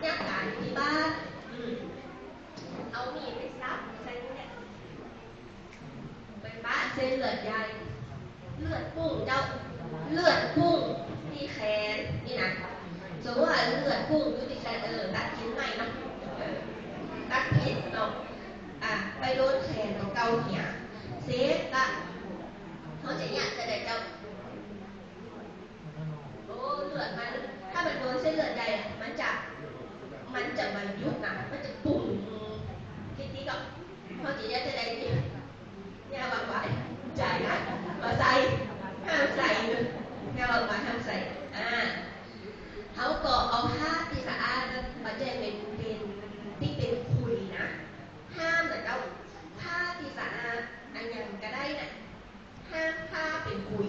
ยากการอยู่ที่บ้านเอามีดไปซับใส่เนี่ยไปปะเส้นเลือดใหญ่เลือดพุ่งเจ้าเลือดพุ่งที่แขนนี่นะสมมติว่าเลือดพุ่งอยู่ที่แขนตัดชิ้นใหม่นะตัดผิดเนาะไปโดนแขนของเกาเหี่ยเซฟละเขาจะเนี่ยจะได้เจ้าโอ้เลือดมันถ้ามันโดนเส้นเลือดใหญ่มันจะมายุบนะมันจะปุ่งทีก็เขาจะเนี่ยจะได้เนี่ยบางไว้ใจนะมาใส่ห้ามใส่เนี่ยบางไว้ห้ามใส่เขาก็เอาผ้าที่สะอาดมาแจกเป็นที่เป็นคุยนะห้ามแต่เจ้าผ้าที่สะอาดอันยังก็ได้นะห้ามผ้าเป็นคุย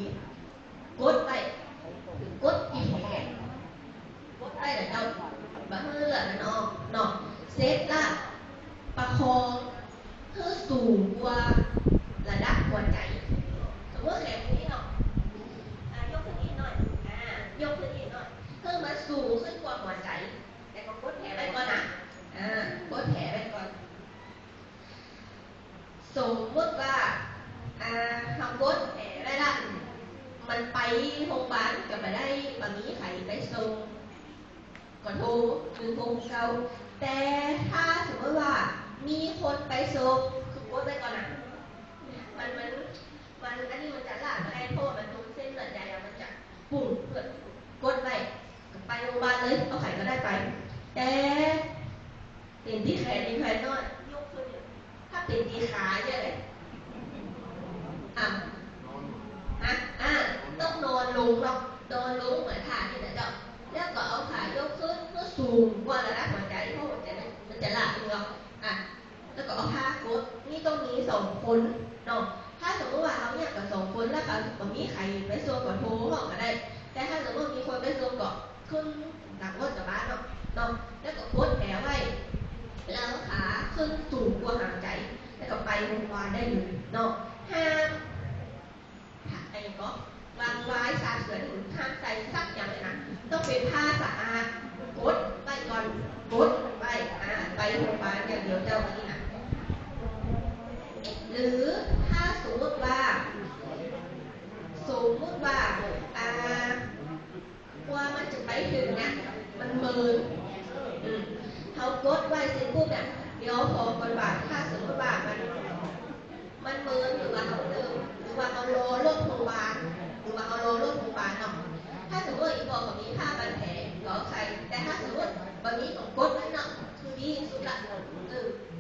กดไปกดอีแขนกดไปแต่เจ้าบะเฮือมันออกเนาะเซตละประคองเพื่อสูงกว่าระดับหัวใจสมมติแขนนี้เนาะยกขึ้นอีกหน่อยยกขึ้นอีกหน่อยเพื่อมาสูงขึ้นกว่าหัวใจแต่ก็กดแผลไว้ก่อนนะกดแผลไว้ก่อนสมมติว่าทำกดแผลได้ละมันไปโรงพยาบาลก็ไม่ได้บางนี้ใครไปส่งก็โทร169แต่ถ้าสมมติว่ามีคนไปส่งคือกดไว้ก่อนนะมันอันนี้มันจะลากได้เพราะมันตรงเส้นเลือดใหญ่มันจะปุ่งเพื่อกดไปโรงพยาบาลเลยเอาไข่ก็ได้ไปแต่เป็นที่แขนเป็นแขนน้อยยกขึ้นถ้าเป็นที่ขาเยอะเลยต้องนอนลงเนาะนอนลงเหมือนขาที่ไหนเจ้าแล้วก็เอาขายกขึ้นเพื่อสูงกว่าระดับหัวใจเพราะหัวใจมันจะหลับเนาะแล้วก็เอาผ้ากดนี่ต้องมี2 คนเนาะถ้าสมมติว่าเขาเนี่ยกับ2 คนแล้วก็มีใครไปส่งก็โทรบอกก็ได้แต่ถ้าสมมติมีคนไปส่งก็ขึ้นหลังรถจากบ้านเนาะแล้วก็กดแผลไว้แล้วขาขึ้นสูงกว่าหางใจแล้วก็ไปโรงพยาบาลได้เลยเนาะห้ามไอ้ก็วางไว้ซาเสือถึงห้ามใส่ซักอย่างเลยนะต้องเป็นผ้าสะอาดกดไปก่อนกดไปโรงพยาบาลอย่างเดียวเจ้านี้นะหรือถ้าสมมติว่าว่ามันจะไปถึงเนี่ยมันเมินเขากดไว้เสร็จปุ๊บเนี่ยเดี๋ยวพอคนบาดถ้าสมมติว่ามันเมินหรือว่าเขาเดิมหรือว่าเขารอรถโรงพยาบาลเนาะถ้าสมมติอีกบอกแบบนี้ผ้าพันแผลก็ใส่แต่ถ้าสมมติแบบนี้ของกดไว้เนาะคือดีสุดละ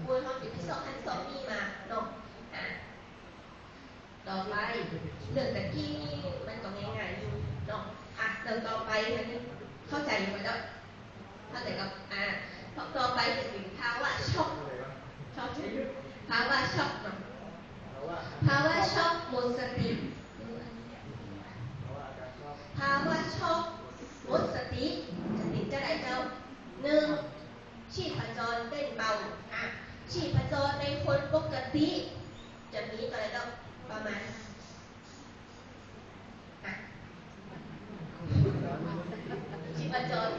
ควรทำที่2มีมาเนาะต่อไปเรื่องตะกี้มันก็ง่ายๆอยู่เนาะเรื่องต่อไปอันนี้เข้าใจอยู่ไหมเนาะเข้าใจกับต่อไปจะเป็นภาวะช็อกภาวะช็อกเนาะภาวะช็อกหมดสติภาวะช็อกหมดสติจะได้เจ้า1ชีพจรเต้นเบาชีพจรในคนปกติจะมีอะไรเจ้าประมาณชีพจร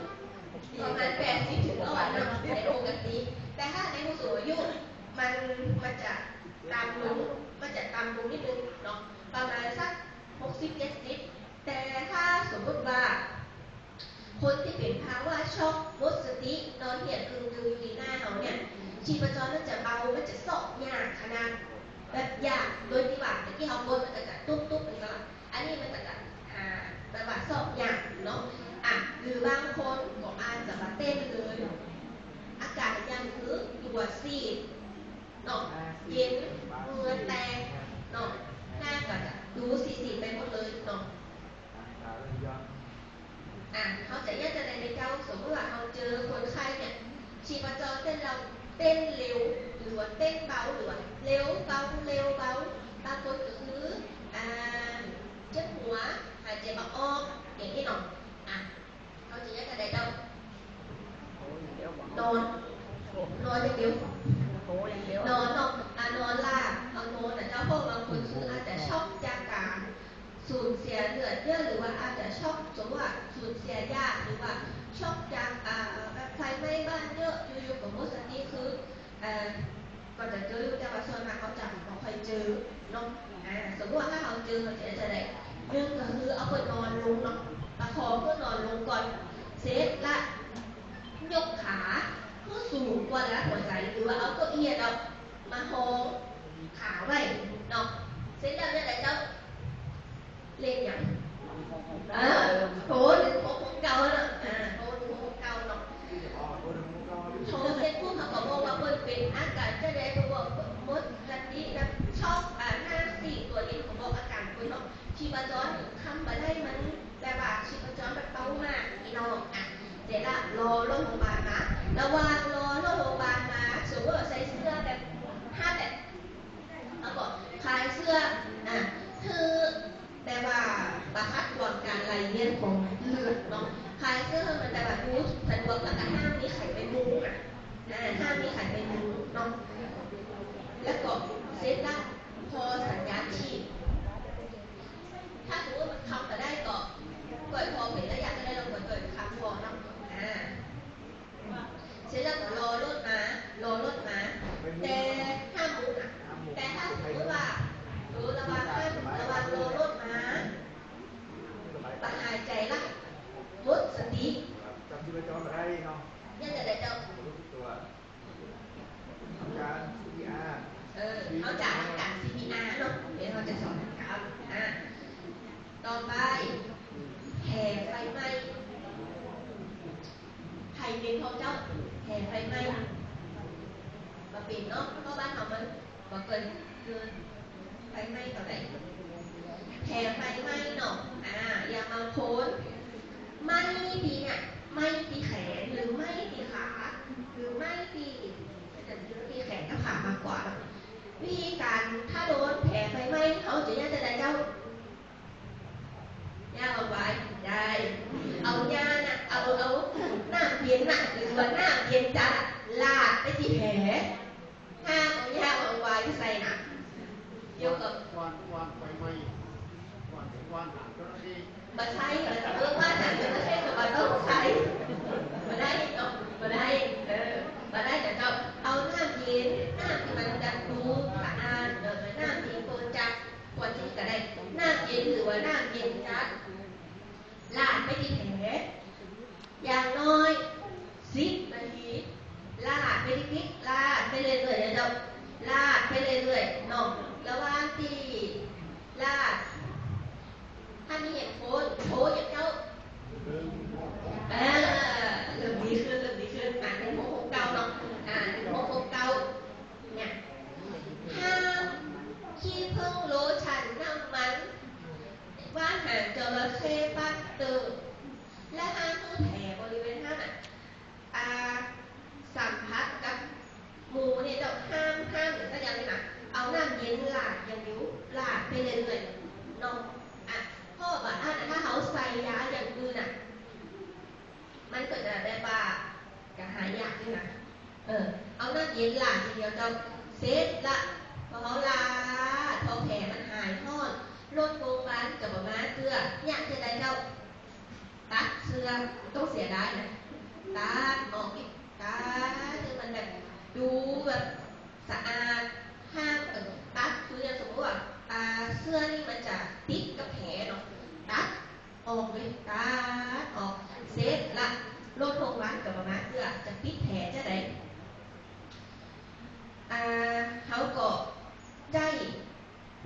ประมาณ80 ถึง 100ในปกติแต่ถ้าในผู้สูงอายุมันจะตามลงนิดนึงเนาะประมาณสัก60-70แต่ถ้าสมมติว่าคนที่เป็นภาวะช็อกหมดสตินอนเหี่ยดึงอยู่ที่หน้าเขาเนี่ยชีพจรมันจะเบามันจะสอบยากขนาดแบบยากโดยที่ว่าที่เขาบนมันก็จะตุ๊บเป็นก่อนอันนี้มันก็จะแบบว่าสอบยากเนาะหรือบางคนก็อาจจะมาเต้นเลยอากาศยังคือตัวซีดเนาะเย็นเหงื่อแตกเนาะหน้าก็จะดูซีดไปหมดเลยเนาะเขาจะแยกจะในเจ้าสมมติว่าเขาเจอคนไข้เนี่ยชีพจรเต้นเร็วหรือว่าเต้นเบาหรือว่าเร็วเบาบางคนก็คือเจ็บหัวหายใจออกอย่างนี้เนาะเขาจะแยกจะในเจ้านอนอย่างเดียวนอนเนาะนอนลากเอานอนเจ้าเพราะบางคนคืออาจจะช็อกจากการสูญเสียเลือดเยอะหรือว่าอาจจะช็อกสมมติว่าสูญเสียญาติหรือว่าช็อกจากไฟไหม้บ้าน อยเจอเนาะสมมติว่าถ้าเขาเจอเขาจะได้หนึ่งก็คือเอาเพื่อนนอนลงเนาะประคองเพื่อนนอนลงก่อนเซตละยกขาเพื่อสูงกว่าระดับหัวใจหรือว่าเอาเก้าอี้เรามาห้องขาไว้เนาะเสร็จแล้วเนี่ยแหละเจ้าเล่นอย่างโถหนึ่งของเก่าเนาะโถหนึ่งของเก่าเนาะโถเสร็จปุ๊บเขาก็บอกว่าเปิดเป็นอากาศจะได้ตัวบอกมดกันนี้นะชอบหน้าสี่ตัวนี้ของบอกอาการคนเนาะชีพจรทำมาได้มันแต่ว่าชีพจรแบบเต้ามากอีน้องเสร็จละรอโรงพยาบาลมาระหว่างรอโรงพยาบาลมาสมมติว่าใส่เสื้อแบบ5 แบบแล้วก็คลายเสื้อคือแต่ว่าประคัดกวนการไหลเวียนของเลือดเนาะคลายเสื้อมันแต่ว่าดูสะดวกแล้วก็ห้ามมีไข่ไปมุ้งห้ามมีไข่ไปมุ้งเนาะแล้วก็เซตละพอสัญญาณชีพถ้าสมมติมันทำแต่ได้ก็เกิดพอเป็นระยะก็ได้เราเกิดคำพอเนาะเสร็จแล้วก็รอรถมาแต่ห้ามมุ้งแต่ถ้าสมมติว่าระวังรอรถมาตัดหายใจละหมดสติจำชีพจรมาได้เนาะยังจะได้เจ้าตัวการ CPR เขาจะการ CPR เนาะเดี๋ยวเขาจะสอนครับต่อไปแห่ไฟไหม้ใครเป็นของเจ้าแห่ไฟไหม้มาเป็นเนาะเพราะบ้านเขามันบอกเกินไฟไหม้เท่าไหร่แห่ไฟไหม้เนาะอย่างบางคนไม่ตีเนี่ยไม่ตีแขนหรือไม่ตีขาหรือไม่ตีแต่ตีแขนกับขามากกว่าวิธีการถ้าโดนแผลไฟไหม้เขาจะย่าจะได้เจ้าย่าเอาไว้ได้เอาย่าน่ะเอาหน้าเย็นน่ะหรือว่าหน้าเย็นจัดลาดไปที่แผลห้ามเอาย่าเอาไว้ใส่น่ะเกี่ยวกับวันไฟไหม้วันหางเจ้าหน้าที่มาใช้ว่าหนังจะไม่ใช่กับมาต้องใช้มาได้เนาะมาได้มาได้แต่เราเอาหน้าเย็นหน้าที่มันจะดูสะอาดหน้าที่ตัวจัดควรที่จะได้หน้าเย็นหรือว่าหน้าเย็นจัดลาดไปที่แผลอย่างน้อย10 นาทีลาดไปนิดๆลาดไปเรื่อยๆเดี๋ยวลาดไปเรื่อยๆเนาะระหว่างที่ลาดถ้ามีเหตุผลโชว์อย่างเจ้าเริ่มดีขึ้นในโมโหเก่าเนาะในโมโหเก่าเนี่ยห้ามขี้ผึ้งโลชั่นน้ำมันว่านหางจระเข้ปัตเตอร์และห้ามมือแผลบริเวณท่านสัมผัสกับหมูเนี่ยเจ้าห้ามหรือสักอย่างเลยนะเอาน้ำเย็นลาดอย่างนิ้วลาดไปเรื่อยๆเนาะเพราะว่าถ้าเขาใส่ยาอย่างอื่นมันเกิดจะได้บ้ากระหายยากด้วยนะเอาน้ำเย็นลาดทีเดียวจะเซตละพอเขาลาพอแผลมันหายทอดลดโรงพยาบาลกับประมาณเสื้ออยากจะได้เจ้าตัดเสื้อต้องเสียได้นะตัดออกอีกตัดคือมันแบบดูแบบสะอาดห้ามตัดคืออย่างสมมติว่าเสื้อนี่มันจะติดกับแผลเนาะตัดออกเลยตัดออกเซฟละลดโรงพยาบาลกับประมาณเสื้อจะปิดแผลจะได้เขาก็ได้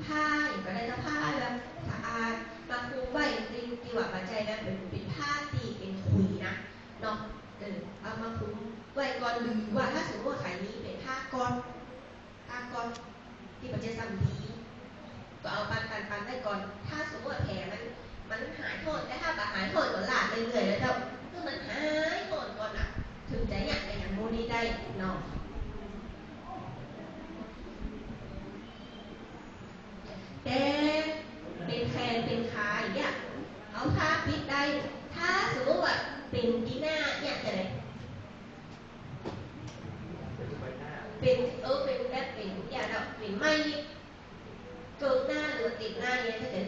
ผ้าอย่างก็ได้ผ้าแบบสะอาดมาคุมไว้ดีกว่าปัจจัยแบบเป็นผ้าตีเป็นขุยนะเนาะเอามาคุมไว้ก่อนหรือว่าถ้าสมมติว่าไข่นี้เป็นผ้าก้อนที่ปัจจัยสัมดีก็เอาปันได้ก่อนถ้าสมมติว่าแผลมันหายโทษแต่ถ้าแบบหายโทษก็ลาดเรื่อยๆแล้วเจ้าคือมันหายโทษก่อนถึงจะอยากแต่อย่างโมนี้ได้เนาะแต่เป็นแขนเป็นขาอย่างเงี้ยเอาผ้าปิดได้ถ้าสมมติว่าเป็นที่หน้าเนี่ยจะได้เป็นแบบเป็นอย่างเราเป็นไม่เกินหน้าหรือติดหน้าเนี่ยถ้าเกิด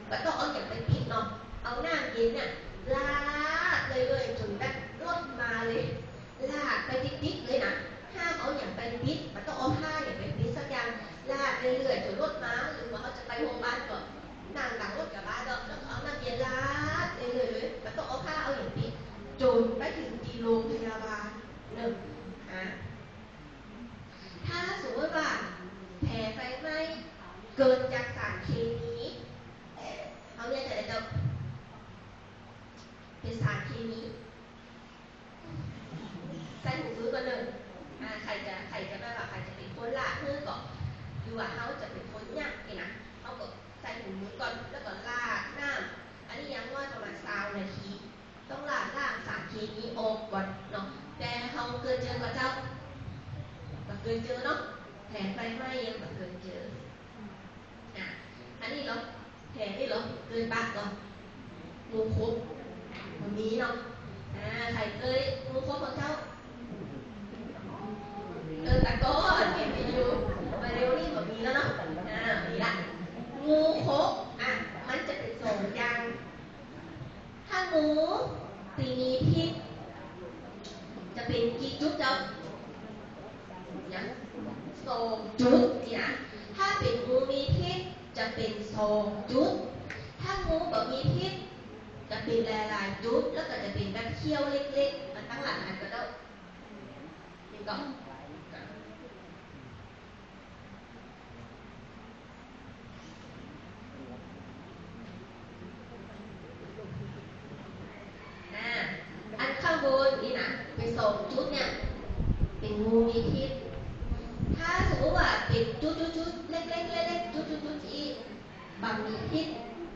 ก็ต้องเอาอย่างไปปิดเนาะเอาหน้าเย็นเนี่ย เป็นสารเคมีใส่หูมือกันเลยใครจะไม่ว่าใครจะเป็นคนละเพื่อก่อนหรือว่าเขาจะเป็นคนยากนะเขาก็ใส่หูมือก่อนแล้วก็ลาดน้ำอันนี้ยังว่าประมาณ20 นาทีต้องลาดล้างสารเคมีออกก่อนเนาะแต่เขาเกินเจอกับเจ้าก็เกินเจอเนาะแผลไฟไหม้ยังแบบเกินเจออันนี้เนาะแผลนี่เหรอเกินปากก่อนงูคุกมันมีเนาะใครเคยงูคุกของเจ้าตะโกนเห็นมีอยู่มาเร็วนี่แบบมีแล้วเนาะมีละงูคุกมันจะเป็น2 อย่างถ้างูตีมีพิษจะเป็นกี่จุดเจ้าเนี่ย2 จุดเนี่ยถ้าเป็นงูมีพิษจะเป็น2 จุดถ้างูแบบมีพิษจะเป็นหลายๆจุดแล้วก็จะเป็นแบบเขี้ยวเล็กๆมันตั้งหลังนั้นก็ได้นี่ก็อันข้างบนนี่นะเป็น2 จุดเนี่ยเป็นงูมีพิษถ้าสมมติว่าเป็นจุดๆเล็กๆเล็กๆจุดๆอีกบางมีพิษ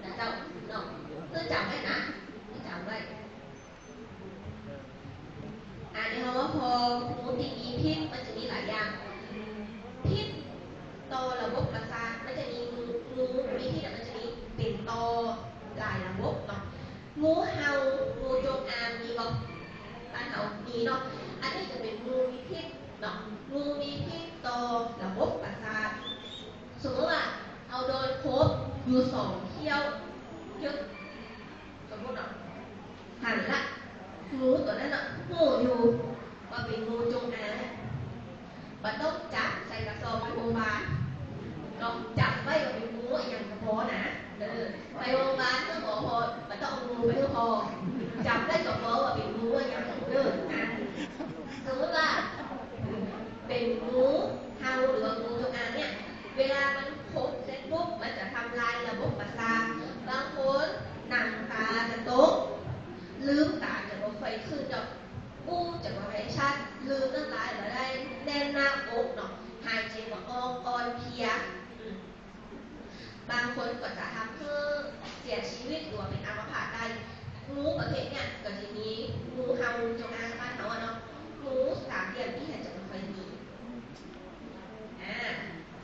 นะเจ้าเนาะเพื่อจำไว้นะจำไว้เดี๋ยวว่าพองูที่มีพิษมันจะมีหลายอย่างพิษต่อระบบประสาทมันจะมีงูมีพิษมันจะมีเป็นต่อหลายระบบเนาะงูเห่างูจงอางมีบ่บ้านเห่ามีเนาะอันนี้จะเป็นงูมีพิษเนาะงูมีพิษต่อระบบประสาทสมมติว่าเอาโดนพบอยู่2 เขี้ยวยึดสมมติเนาะหันละงูตัวนั้นน่ะหูอยู่ว่าเป็นงูจงอางมันต้องจับใส่กระสอบไปโรงพยาบาลเนาะจับไว้ว่าเป็นงูอย่างกระเพาะนะไปโรงพยาบาลก็หมอพอมันต้องเอางูไปพอจับได้กระเพาะว่าเป็นงูอย่างของเดิมนะสมมติว่าเป็นงูเห่าหรือว่างูจงอางเนี่ยเวลามันพบเสร็จปุ๊บมันจะทำลายระบบประสาทบางคนหนังตาจะตกลืมตาจะบ่ค่อยขึ้นดอกอู้จะบ่ให้ชัดลืมน้ำลายบ่ได้แน่นหน้าอกเนาะหายใจบ่ออกอ่อนเพลียบางคนก็จะทำให้เสียชีวิตหรือว่าเป็นอัมพาตได้งูประเภทเนี่ยก็จะมีงูเห่าจงอางบ้านเฮาเนาะงู3 เดือนที่จะบ่ค่อยมี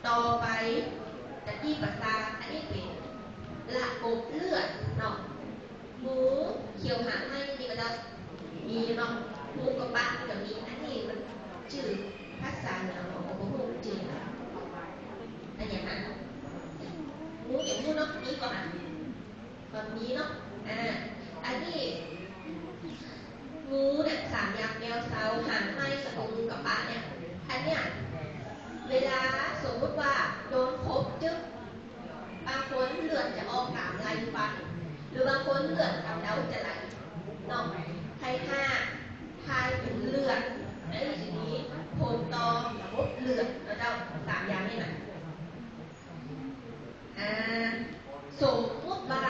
ต่อไปตะกี้ประสาทอันนี้เป็นระบบเลือดเนาะงูเขียวหางไหมนี่ก็จะมีเนาะงูกระปะก็มีอันนี้มันชื่อภาษาเหนือของผมพูดจริงอันอย่างนั้นงูอย่างงูเนาะนี้ก่อนแบบนี้เนาะอันนี้งูเนี่ย3 อย่างแมวเซาหางไหมกับงูกระปะเนี่ยอันเนี้ยเวลาสมมติว่าโดนพบจึ๊บบางคนเลือดจะออกตามไหลฟันหรือบางคนเลือดกำเดาจะไหลเนาะให้ทายถึงเลือดในทีนี้ผลต่อระบบเลือดแล้วเจ้า3 อย่างนี่นะสมมติว่า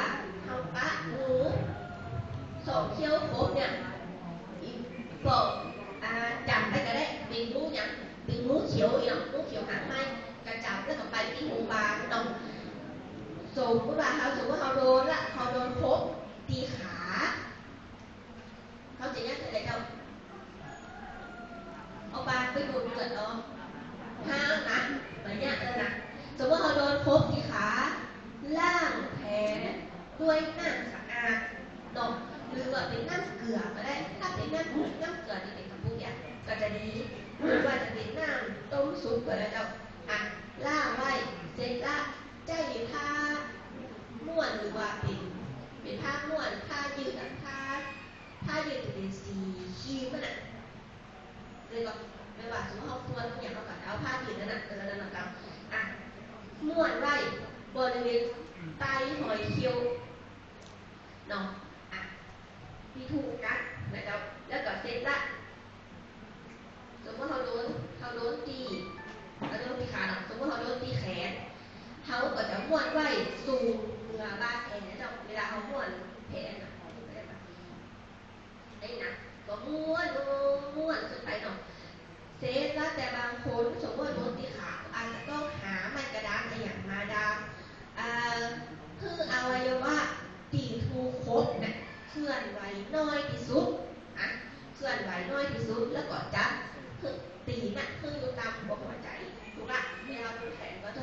เฮาปะงู2 เขี้ยวครบเนี่ยบอกจำไปก็ได้เป็นงูอย่างเป็นงูเขียวอีกเนาะงูเขียวหางไหมกระจับแล้วก็ไปที่โรงพยาบาลเนาะสมมติว่าเขาโดนละเขาโดนพบตีขาเขาจะยัดอะไรเจ้าเอาปากไปดูดเลือดเนาะห้ามนะเหมือนเนี่ยนะสมมติเขาโดนพบตีขาล่างแผลด้วยน้ำสะอาดเนาะหรือว่าเป็นน้ำเกลือก็ได้ถ้าเป็นน้ำเกลือที่เป็นกระปุกเนี่ยก็จะดีหรือว่าจะเป็นน้ำต้มซุปก็ได้เจ้าล่างไว้เสร็จละใจผ้าม้วนหรือว่าเป็นผ้าม้วนผ้ายืดผ้ายืดจะเป็นสีครีมมันเลยก็ไม่ว่าสมมติเขาม้วนอย่างเราก็เอาผ้ายืดนั่นนะครับม้วนไว้บริเวณใต้หอยเคี้ยวเนาะที่ถูกกัดนะครับแล้วก็เสร็จละสมมติเขาโดนตีขาเนาะสมมติเขาโดนตีแขนเขาก็จะม้วนไว้สูง